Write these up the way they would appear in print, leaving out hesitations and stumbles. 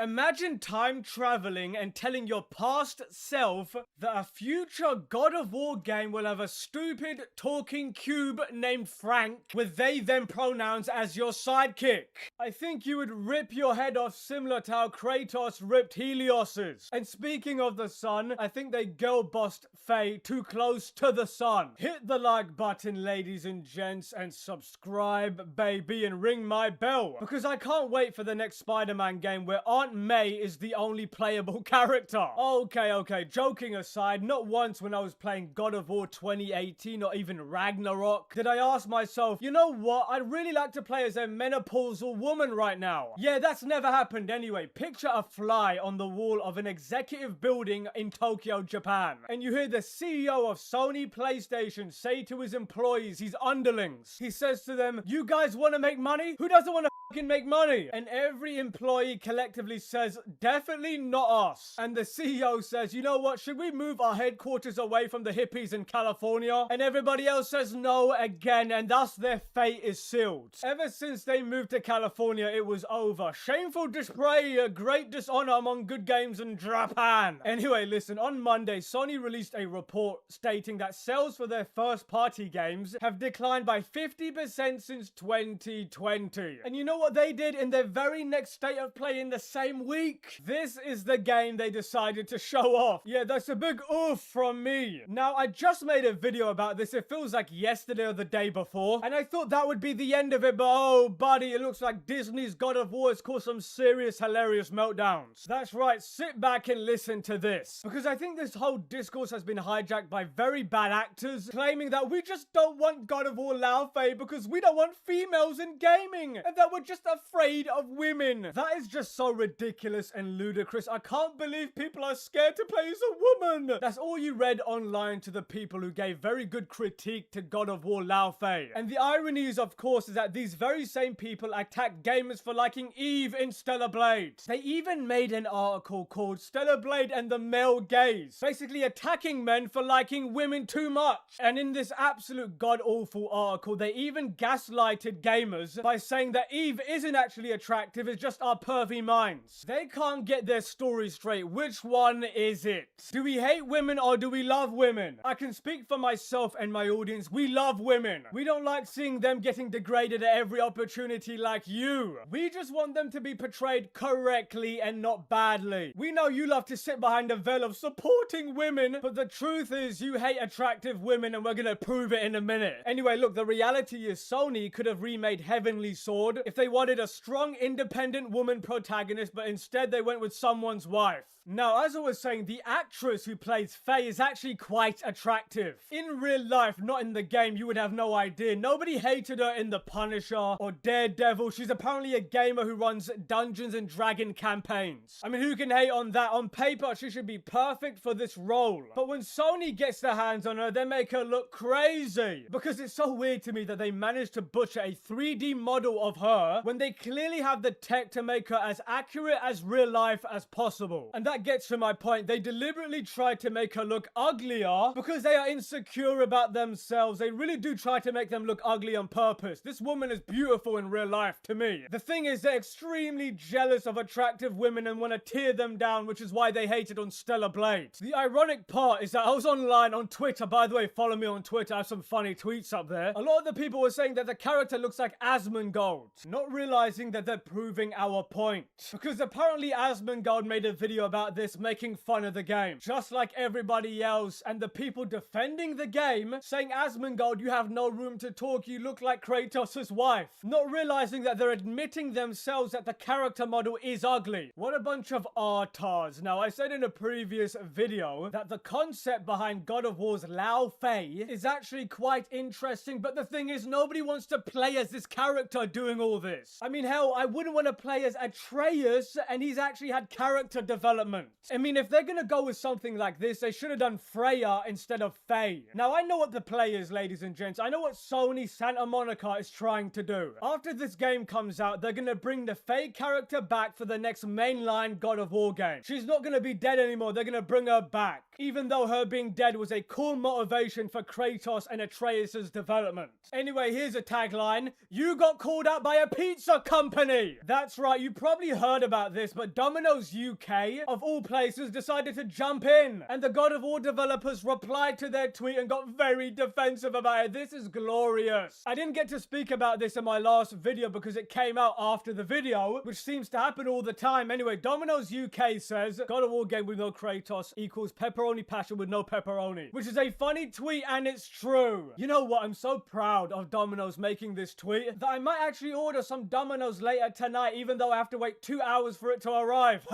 Imagine time traveling and telling your past self that a future God of War game will have a stupid talking cube named Phranque with they them pronouns as your sidekick. I think you would rip your head off similar to how Kratos ripped Helios's. And speaking of the sun, I think they girl bossed Faye too close to the sun. Hit the like button, ladies and gents, and subscribe, baby, and ring my bell, because I can't wait for the next Spider-Man game where Aunt May is the only playable character. Okay, joking aside, not once when I was playing God of War 2018 or even Ragnarok did I ask myself, you know what, I'd really like to play as a menopausal woman right now. Yeah, that's never happened anyway. Picture a fly on the wall of an executive building in Tokyo, Japan, and you hear the CEO of Sony PlayStation say to his employees, his underlings, he says to them, you guys want to make money? Who doesn't want to make money? And every employee collectively says, definitely not us. And the CEO says, you know what, should we move our headquarters away from the hippies in California? And everybody else says no again, and thus their fate is sealed. Ever since they moved to California, it was over. Shameful display, a great dishonor among good games in Japan. Anyway, listen, on Monday, Sony released a report stating that sales for their first-party games have declined by 50% since 2020. And you know what they did in their very next state of play in the same week? This is the game they decided to show off. Yeah, that's a big oof from me. Now, I just made a video about this. It feels like yesterday or the day before, and I thought that would be the end of it, but oh, buddy, it looks like Disney's God of War has caused some serious, hilarious meltdowns. That's right, sit back and listen to this, because I think this whole discourse has been hijacked by very bad actors, claiming that we just don't want God of War Laufey because we don't want females in gaming, and that we're just afraid of women. That is just so ridiculous and ludicrous. I can't believe people are scared to play as a woman. That's all you read online to the people who gave very good critique to God of War Laufey. And the irony is, of course, is that these very same people attack gamers for liking Eve in Stellar Blade. They even made an article called Stellar Blade and the Male Gaze, basically attacking men for liking women too much. And in this absolute god-awful article, they even gaslighted gamers by saying that Eve isn't actually attractive, it's just our pervy minds. They can't get their story straight. Which one is it? Do we hate women or do we love women? I can speak for myself and my audience. We love women. We don't like seeing them getting degraded at every opportunity like you. We just want them to be portrayed correctly and not badly. We know you love to sit behind a veil of supporting women, but the truth is you hate attractive women, and we're gonna prove it in a minute. Anyway, look, the reality is Sony could have remade Heavenly Sword if they wanted a strong, independent woman protagonist, but instead they went with someone's wife. Now, as I was saying, the actress who plays Faye is actually quite attractive. In real life, not in the game, you would have no idea. Nobody hated her in The Punisher or Daredevil. She's apparently a gamer who runs Dungeons and Dragon campaigns. I mean, who can hate on that? On paper, she should be perfect for this role. But when Sony gets their hands on her, they make her look crazy. Because it's so weird to me that they managed to butcher a 3D model of her when they clearly have the tech to make her as accurate as real life as possible. And that gets to my point. They deliberately tried to make her look uglier because they are insecure about themselves. They really do try to make them look ugly on purpose. This woman is beautiful in real life to me. The thing is, they're extremely jealous of attractive women and want to tear them down, which is why they hate it on Stellar Blade. The ironic part is that I was online on Twitter. By the way, follow me on Twitter. I have some funny tweets up there. A lot of the people were saying that the character looks like Asmongold, not realizing that they're proving our point. Because apparently Asmongold made a video about this, making fun of the game, just like everybody else, and the people defending the game saying, Asmongold, you have no room to talk, you look like Kratos' wife, not realizing that they're admitting themselves that the character model is ugly. What a bunch of artards. Now, I said in a previous video that the concept behind God of War's Laufey is actually quite interesting, but the thing is, nobody wants to play as this character doing all this. I mean, hell, I wouldn't want to play as Atreus, and he's actually had character development. I mean, if they're gonna go with something like this, they should have done Freya instead of Faye. Now, I know what the play is, ladies and gents. I know what Sony Santa Monica is trying to do. After this game comes out, they're gonna bring the Faye character back for the next mainline God of War game. She's not gonna be dead anymore. They're gonna bring her back, even though her being dead was a cool motivation for Kratos and Atreus' development. Anyway, here's a tagline. You got called out by a pizza company. That's right, you probably heard about this, but Domino's UK, of all places, decided to jump in. And the God of War developers replied to their tweet and got very defensive about it. This is glorious. I didn't get to speak about this in my last video because it came out after the video, which seems to happen all the time. Anyway, Domino's UK says, God of War game with no Kratos equals pepperoni passion with no pepperoni, which is a funny tweet and it's true. You know what? I'm so proud of Domino's making this tweet that I might actually order some Domino's later tonight, even though I have to wait 2 hours for it to arrive.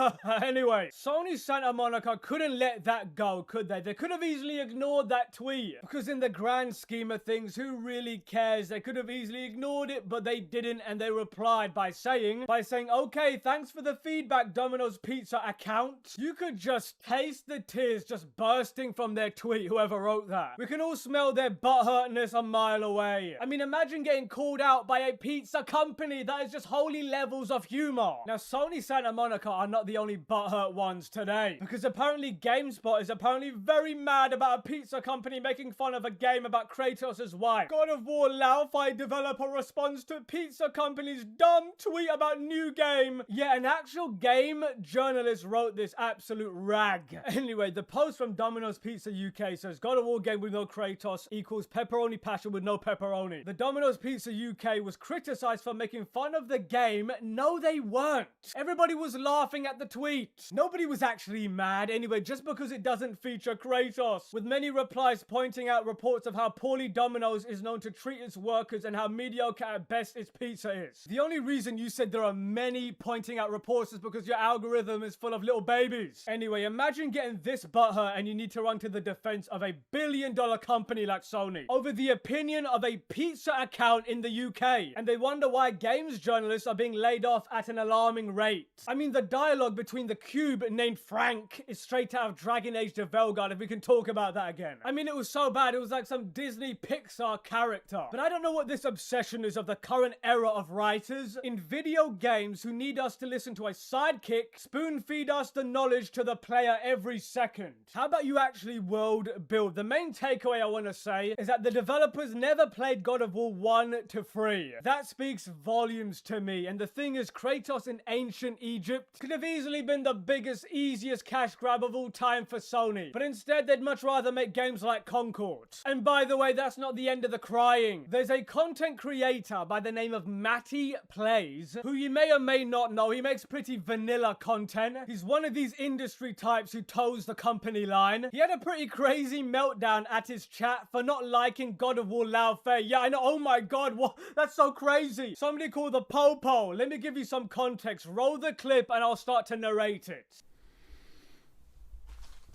Anyway, Sony Santa Monica couldn't let that go, could they? They could have easily ignored that tweet, because in the grand scheme of things, who really cares? They could have easily ignored it, but they didn't, and they replied by saying, okay, thanks for the feedback, Domino's Pizza account. You could just taste the tears just bursting from their tweet, whoever wrote that. We can all smell their butthurtness a mile away. I mean, imagine getting called out by a pizza company. That is just holy levels of humor. Now, Sony Santa Monica are not the only butthurt ones today, because apparently GameSpot is apparently very mad about a pizza company making fun of a game about Kratos' wife. God of War Laufey developer responds to pizza company's dumb tweet about new game. Yeah, an actual game journalist wrote this absolute rag. Anyway, the post from Domino's Pizza UK says, God of War game with no Kratos equals pepperoni passion with no pepperoni. The Domino's Pizza UK was criticized for making fun of the game. No, they weren't. Everybody was laughing at the tweet. Nobody was actually mad. Anyway, just because it doesn't feature Kratos, with many replies pointing out reports of how poorly Domino's is known to treat its workers and how mediocre at best its pizza is. The only reason you said there are many pointing out reports is because your algorithm is full of little babies. Anyway, imagine getting this butthurt and you need to run to the defense of a billion-dollar company like Sony over the opinion of a pizza account in the UK, and they wonder why games journalists are being laid off at an alarming rate. I mean, the dialogue between the cube named Phranque is straight out of Dragon Age de Velgard, if we can talk about that again. I mean, it was so bad, it was like some Disney Pixar character. But I don't know what this obsession is of the current era of writers in video games who need us to listen to a sidekick spoon feed us the knowledge to the player every second. How about you actually world build? The main takeaway I want to say is that the developers never played God of War 1 to 3. That speaks volumes to me. And the thing is, Kratos in ancient Egypt could have easily been the biggest, easiest cash grab of all time for Sony. But instead, they'd much rather make games like Concord. And by the way, that's not the end of the crying. There's a content creator by the name of Matty Plays, who you may or may not know. He makes pretty vanilla content. He's one of these industry types who toes the company line. He had a pretty crazy meltdown at his chat for not liking God of War Laufey. Yeah, I know. Oh my god, what? That's so crazy. Somebody called the Popo. Let me give you some context. Roll the clip and I'll start to narrate it.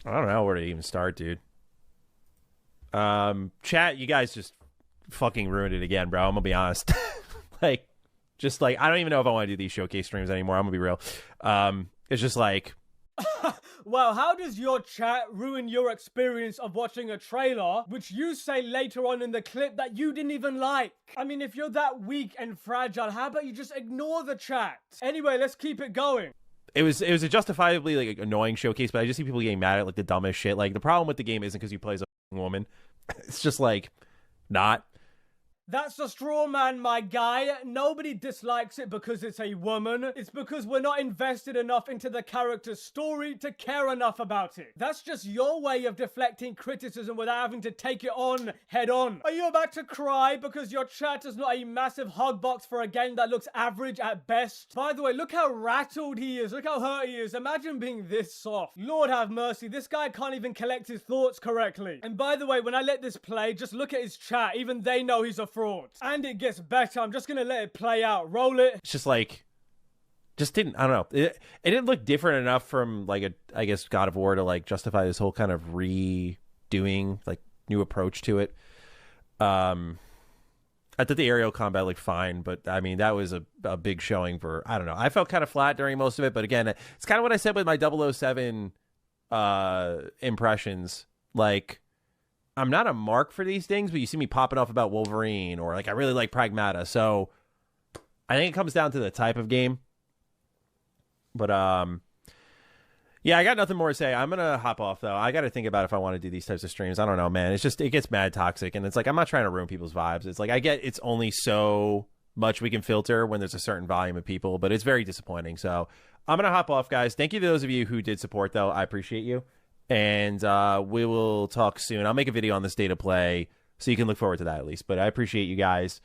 I don't know where to even start, dude. Chat, you guys just fucking ruined it again, bro. I'm gonna be honest. I don't even know if I want to do these showcase streams anymore. I'm gonna be real. It's just like, well, how does your chat ruin your experience of watching a trailer, which you say later on in the clip that you didn't even like? I mean, if you're that weak and fragile, how about you just ignore the chat? Anyway, let's keep it going. It was a justifiably like annoying showcase, but I just see people getting mad at like the dumbest shit. Like, the problem with the game isn't because you play as a woman. It's just like, not. That's a straw man, my guy. Nobody dislikes it because it's a woman. It's because we're not invested enough into the character's story to care enough about it. That's just your way of deflecting criticism without having to take it on head on. Are you about to cry because your chat is not a massive hug box for a game that looks average at best? By the way, look how rattled he is. Look how hurt he is. Imagine being this soft. Lord have mercy. This guy can't even collect his thoughts correctly. And by the way, when I let this play, just look at his chat. Even they know he's a fraud. And it gets better. I'm just gonna let it play out. Roll it. It's just like, just didn't, I don't know. It didn't look different enough from like I guess God of War to like justify this whole kind of redoing, like, new approach to it. I thought the aerial combat looked fine, but I mean, that was a big showing for, I don't know. I felt kind of flat during most of it, but again, it's kind of what I said with my 007 impressions. Like, I'm not a mark for these things, but you see me popping off about Wolverine, or like I really like Pragmata. So I think it comes down to the type of game. But yeah, I got nothing more to say. I'm gonna hop off though. I got to think about if I want to do these types of streams. I don't know, man. It's just, it gets mad toxic, and it's like, I'm not trying to ruin people's vibes. It's like, I get it's only so much we can filter when there's a certain volume of people, but it's very disappointing. So I'm going to hop off, guys. Thank you to those of you who did support, though. I appreciate you. And we will talk soon. I'll make a video on the state of play, so you can look forward to that at least. But I appreciate you guys.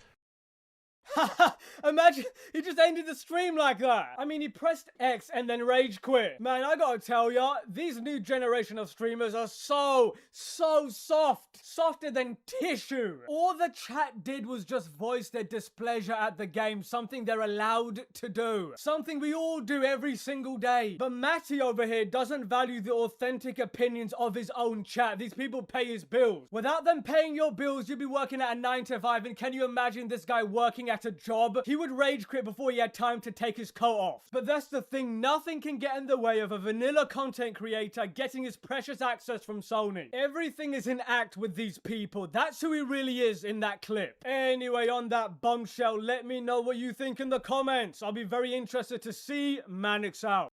Imagine he just ended the stream like that. I mean, he pressed X and then rage quit. Man, I gotta tell ya, these new generation of streamers are so soft. Softer than tissue. All the chat did was just voice their displeasure at the game, something they're allowed to do. Something we all do every single day. But Matty over here doesn't value the authentic opinions of his own chat. These people pay his bills. Without them paying your bills, you'd be working at a 9 to 5, and can you imagine this guy working at a job? He would rage quit before he had time to take his coat off. But that's the thing, nothing can get in the way of a vanilla content creator getting his precious access from Sony. Everything is in act with these people. That's who he really is in that clip. Anyway, on that bombshell, let me know what you think in the comments. I'll be very interested to see. Manix out.